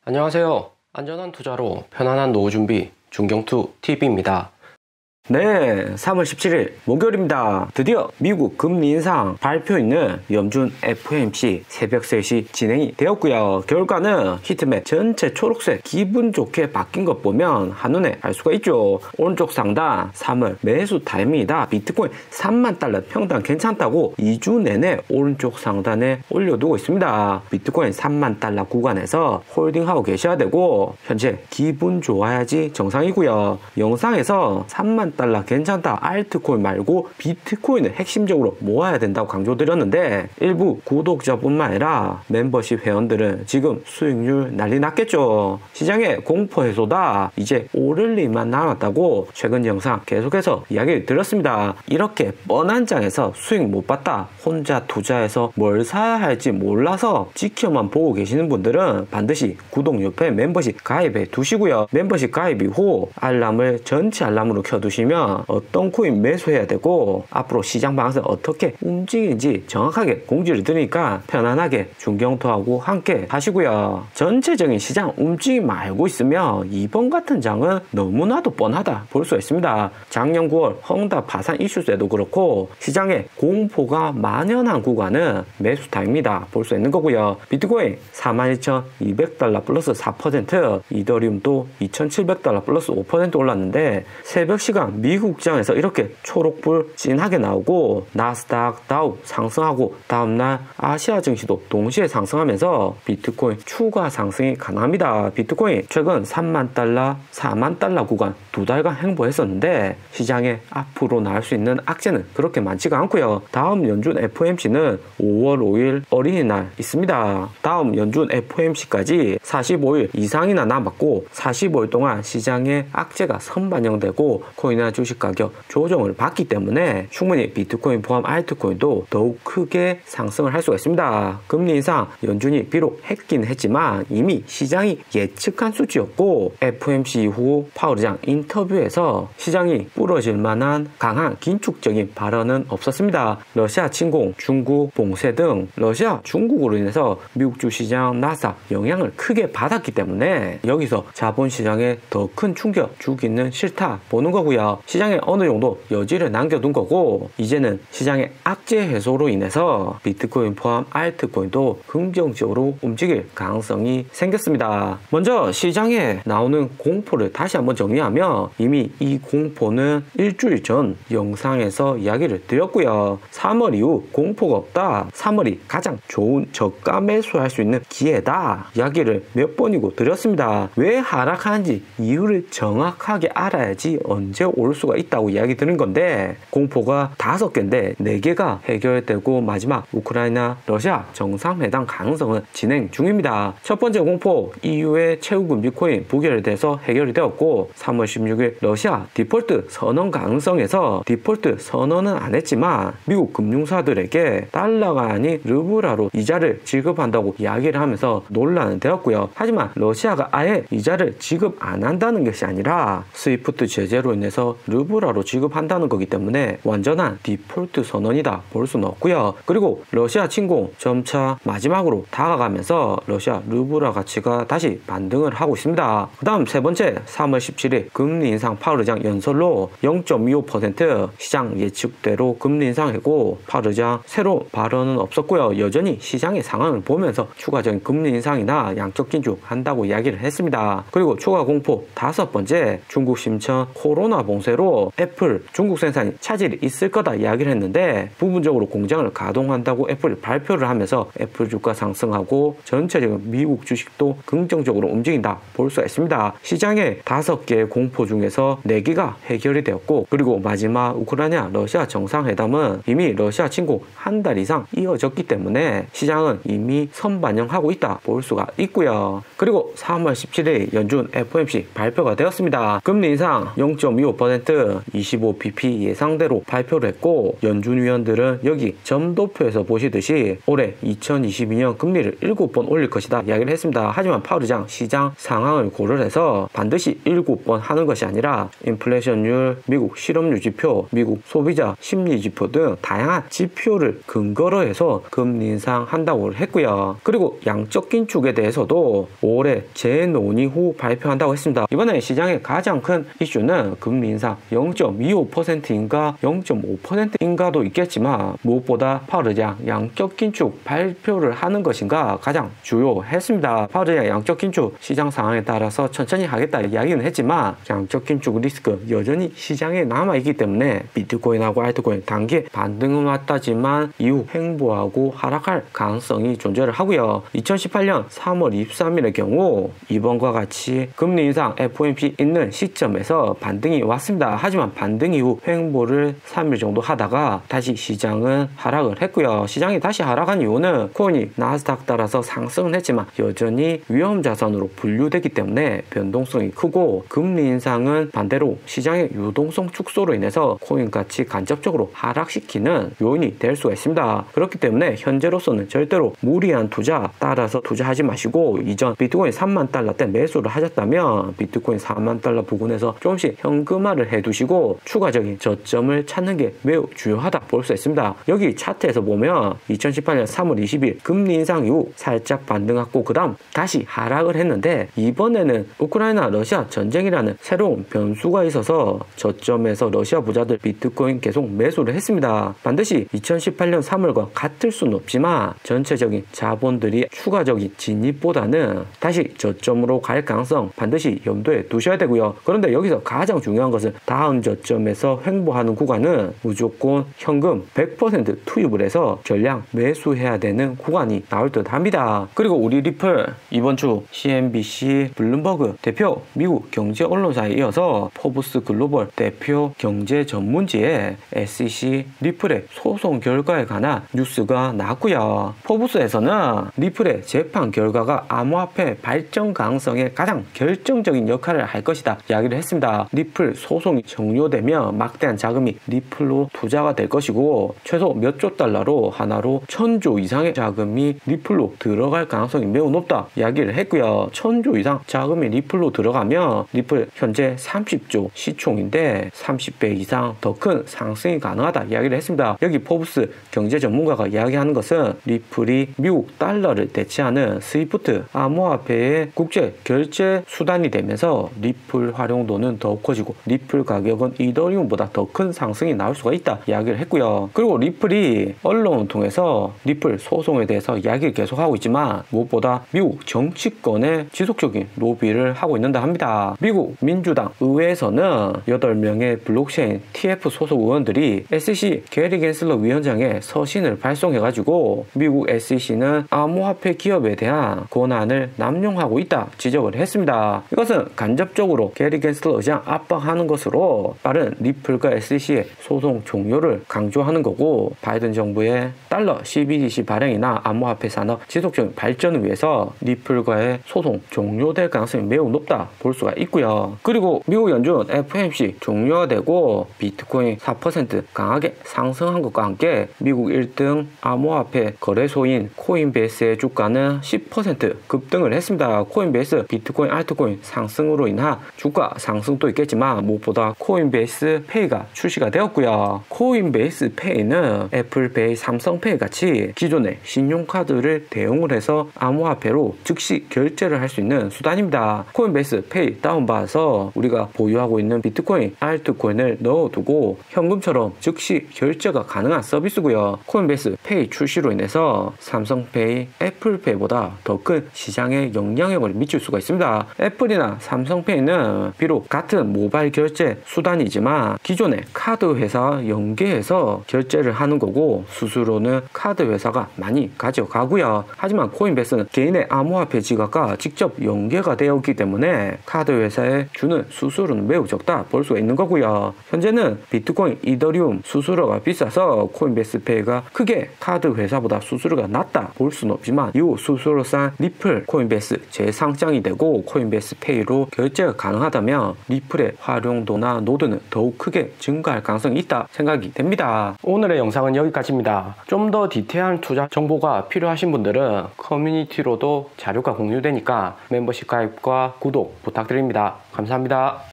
안녕하세요. 안전한 투자로 편안한 노후 준비 중경투TV입니다. 네, 3월 17일 목요일입니다. 드디어 미국 금리 인상 발표 있는 연준 FOMC 새벽 3시 진행이 되었고요. 결과는 히트맵 전체 초록색 기분 좋게 바뀐 것 보면 한눈에 알 수가 있죠. 오른쪽 상단 3월 매수 타이밍이다. 비트코인 3만 달러 평당 괜찮다고 2주 내내 오른쪽 상단에 올려두고 있습니다. 비트코인 3만 달러 구간에서 홀딩하고 계셔야 되고 현재 기분 좋아야지 정상이고요. 영상에서 3만 달러 괜찮다 알트코인 말고 비트코인을 핵심적으로 모아야 된다고 강조드렸는데 일부 구독자뿐만 아니라 멤버십 회원들은 지금 수익률 난리 났겠죠. 시장의 공포 해소다 이제 오를 일만 남았다고 최근 영상 계속해서 이야기를 드렸습니다. 이렇게 뻔한 장에서 수익 못 봤다 혼자 투자해서 뭘 사야 할지 몰라서 지켜만 보고 계시는 분들은 반드시 구독 옆에 멤버십 가입해 두시고요. 멤버십 가입 이후 알람을 전체 알람으로 켜두시면 어떤 코인 매수해야 되고 앞으로 시장 방향을 어떻게 움직이는지 정확하게 공지를 드리니까 편안하게 중경투하고 함께 하시고요. 전체적인 시장 움직임만 알고 있으면 이번 같은 장은 너무나도 뻔하다 볼 수 있습니다. 작년 9월 헝다 파산 이슈 때도 그렇고 시장의 공포가 만연한 구간은 매수 타입니다 볼 수 있는 거고요. 비트코인 42,200달러 플러스 4%, 이더리움도 2,700달러 플러스 5% 올랐는데 새벽 시간 미국장에서 이렇게 초록불 진하게 나오고 나스닥 다우 상승하고 다음날 아시아 증시도 동시에 상승하면서 비트코인 추가 상승이 가능합니다. 비트코인 최근 3만 달러, 4만 달러 구간 두 달간 행보했었는데 시장에 앞으로 나올 수 있는 악재는 그렇게 많지가 않고요. 다음 연준 FOMC는 5월 5일 어린이날 있습니다. 다음 연준 FOMC까지 45일 이상이나 남았고 45일 동안 시장에 악재가 선반영되고 코인이나 주식 가격 조정을 받기 때문에 충분히 비트코인 포함 알트코인도 더욱 크게 상승을 할 수가 있습니다. 금리 인상 연준이 비록 했긴 했지만 이미 시장이 예측한 수치였고 FOMC 이후 파월 의장 인터뷰에서 시장이 부러질 만한 강한 긴축적인 발언은 없었습니다. 러시아 침공, 중국 봉쇄 등 러시아, 중국으로 인해서 미국 주시장 나스닥 영향을 크게 받았기 때문에 여기서 자본시장에 더 큰 충격 주기는 싫다 보는 거고요. 시장에 어느 정도 여지를 남겨둔 거고 이제는 시장의 악재 해소로 인해서 비트코인 포함 알트코인도 긍정적으로 움직일 가능성이 생겼습니다. 먼저 시장에 나오는 공포를 다시 한번 정리하면 이미 이 공포는 일주일 전 영상에서 이야기를 드렸고요. 3월 이후 공포가 없다. 3월이 가장 좋은 저가 매수할 수 있는 기회다. 이야기를 몇 번이고 드렸습니다. 왜 하락하는지 이유를 정확하게 알아야지 언제 올 수가 있다고 이야기 드는 건데 공포가 5개인데 4개가 해결되고 마지막 우크라이나 러시아 정상회담 가능성은 진행 중입니다. 첫 번째 공포 EU의 채우금 비트코인 부결돼서 해결이 되었고 3월 16일 러시아 디폴트 선언 가능성에서 디폴트 선언은 안 했지만 미국 금융사들에게 달러가 아닌 르브라로 이자를 지급한다고 이야기를 하면서 논란은 되었고요. 하지만 러시아가 아예 이자를 지급 안 한다는 것이 아니라 스위프트 제재로 인해서 르브라로 지급한다는 거기 때문에 완전한 디폴트 선언이다 볼 수는 없고요. 그리고 러시아 침공 점차 마지막으로 다가가면서 러시아 르브라 가치가 다시 반등을 하고 있습니다. 그 다음 세 번째 3월 17일 금리 인상 파월 의장 연설로 0.25% 시장 예측대로 금리 인상이고 파월 의장 새로운 발언은 없었고요. 여전히 시장의 상황을 보면서 추가적인 금리 인상이나 양적 긴축 한다고 이야기를 했습니다. 그리고 추가 공포 5번째 중국 심천 코로나 봉쇄로 애플 중국 생산이 차질이 있을 거다 이야기를 했는데 부분적으로 공장을 가동한다고 애플이 발표를 하면서 애플 주가 상승하고 전체적인 미국 주식도 긍정적으로 움직인다 볼 수가 있습니다. 시장의 5개의 공포 중에서 4개가 해결이 되었고 그리고 마지막 우크라이나 러시아 정상회담은 이미 러시아 침공 한 달 이상 이어졌기 때문에 시장은 이미 선반영하고 있다 볼 수가 있고요. 그리고 3월 17일 연준 FOMC 발표가 되었습니다. 금리 인상 0.25% 0.1%, 25bp 예상대로 발표를 했고 연준 위원들은 여기 점도표에서 보시듯이 올해 2022년 금리를 7번 올릴 것이다 이야기를 했습니다. 하지만 파월 의장 시장 상황을 고려해서 반드시 7번 하는 것이 아니라 인플레이션율, 미국 실업률 지표, 미국 소비자 심리 지표 등 다양한 지표를 근거로 해서 금리 인상한다고 했고요. 그리고 양적 긴축에 대해서도 올해 재논의 후 발표한다고 했습니다. 이번에 시장의 가장 큰 이슈는 금리 인상 0.25%인가 0.5%인가도 있겠지만 무엇보다 파월 의장 양적 긴축 발표를 하는 것인가 가장 주요했습니다. 파월 의장 양적 긴축 시장 상황에 따라서 천천히 하겠다 이야기는 했지만 양적 긴축 리스크 여전히 시장에 남아있기 때문에 비트코인하고 알트코인 단기 반등은 왔다지만 이후 횡보하고 하락할 가능성이 존재를 하고요. 2018년 3월 23일의 경우 이번과 같이 금리 인상 FOMC 있는 시점에서 반등이 왔습니다. 하지만 반등 이후 횡보를 3일 정도 하다가 다시 시장은 하락을 했고요. 시장이 다시 하락한 이유는 코인이 나스닥 따라서 상승은 했지만 여전히 위험 자산으로 분류되기 때문에 변동성이 크고 금리 인상은 반대로 시장의 유동성 축소로 인해서 코인 가치 간접적으로 하락시키는 요인이 될 수가 있습니다. 그렇기 때문에 현재로서는 절대로 무리한 투자 따라서 투자하지 마시고 이전 비트코인 3만 달러 때 매수를 하셨다면 비트코인 4만 달러 부근에서 조금씩 현금화를 해두시고 추가적인 저점을 찾는 게 매우 중요하다 볼 수 있습니다. 여기 차트에서 보면 2018년 3월 20일 금리 인상 이후 살짝 반등했고 그 다음 다시 하락을 했는데 이번에는 우크라이나 러시아 전쟁이라는 새로운 변수가 있어서 저점에서 러시아 부자들 비트코인 계속 매수를 했습니다. 반드시 2018년 3월과 같을 수는 없지만 전체적인 자본들이 추가적인 진입보다는 다시 저점으로 갈 가능성 반드시 염두에 두셔야 되고요. 그런데 여기서 가장 중요한 것은 다음 저점에서 횡보하는 구간은 무조건 현금 100% 투입을 해서 전량 매수해야 되는 구간이 나올 듯 합니다. 그리고 우리 리플 이번 주 CNBC 블룸버그 대표 미국 경제 언론사에 이어서 포브스 글로벌 대표 경제 전문지에 SEC 리플의 소송 결과에 관한 뉴스가 나왔고요. 포브스에서는 리플의 재판 결과가 암호화폐 발전 가능성에 가장 결정적인 역할을 할 것이다 이야기를 했습니다. 리플 소송이 종료되면 막대한 자금이 리플로 투자가 될 것이고 최소 몇 조 달러로 하나로 1000조 이상의 자금이 리플로 들어갈 가능성이 매우 높다 이야기를 했고요. 1000조 이상 자금이 리플로 들어가면 리플 현재 30조 시총인데 30배 이상 더 큰 상승이 가능하다 이야기를 했습니다. 여기 포브스 경제 전문가가 이야기하는 것은 리플이 미국 달러를 대체하는 스위프트 암호화폐의 국제 결제 수단이 되면서 리플 활용도는 더욱 커지고 리플 가격은 이더리움보다 더 큰 상승이 나올 수가 있다 이야기를 했고요. 그리고 리플이 언론을 통해서 리플 소송에 대해서 이야기를 계속하고 있지만 무엇보다 미국 정치권의 지속적인 로비를 하고 있는다 합니다. 미국 민주당 의회에서는 8명의 블록체인 TF 소속 의원들이 SEC 게리 겐슬러 위원장의 서신을 발송해가지고 미국 SEC는 암호화폐 기업에 대한 권한을 남용하고 있다 지적을 했습니다. 이것은 간접적으로 게리 겐슬러 의장 압박하는 것으로 빠른 리플과 SEC의 소송 종료를 강조하는 거고 바이든 정부의 달러 CBDC 발행이나 암호화폐 산업 지속적인 발전을 위해서 리플과의 소송 종료될 가능성이 매우 높다 볼 수가 있고요. 그리고 미국 연준 FOMC 종료가 되고 비트코인 4% 강하게 상승한 것과 함께 미국 1등 암호화폐 거래소인 코인베이스의 주가는 10% 급등을 했습니다. 코인베이스 비트코인 알트코인 상승으로 인한 주가 상승도 있겠지만 무엇보다 코인베이스 페이가 출시가 되었고요. 코인베이스 페이는 애플페이, 삼성페이 같이 기존의 신용카드를 대용을 해서 암호화폐로 즉시 결제를 할 수 있는 수단입니다. 코인베이스 페이 다운받아서 우리가 보유하고 있는 비트코인, 알트코인을 넣어두고 현금처럼 즉시 결제가 가능한 서비스고요. 코인베이스 페이 출시로 인해서 삼성페이, 애플페이보다 더 큰 시장에 영향력을 미칠 수가 있습니다. 애플이나 삼성페이는 비록 같은 모바일 결제 수단이지만 기존의 카드 회사 연계해서 결제를 하는 거고 수수료는 카드 회사가 많이 가져가고요. 하지만 코인베이스는 개인의 암호화폐 지갑과 직접 연계가 되어 있기 때문에 카드 회사에 주는 수수료는 매우 적다 볼 수가 있는 거고요. 현재는 비트코인, 이더리움 수수료가 비싸서 코인베이스 페이가 크게 카드 회사보다 수수료가 낮다 볼 수는 없지만 이후 수수료 싼 리플 코인베이스 재상장이 되고 코인베이스 페이로 결제가 가능하다면 리플의 활용 사용도나 노드는 더욱 크게 증가할 가능성이 있다 생각이 됩니다. 오늘의 영상은 여기까지입니다. 좀 더 디테일한 투자 정보가 필요하신 분들은 커뮤니티로도 자료가 공유되니까 멤버십 가입과 구독 부탁드립니다. 감사합니다.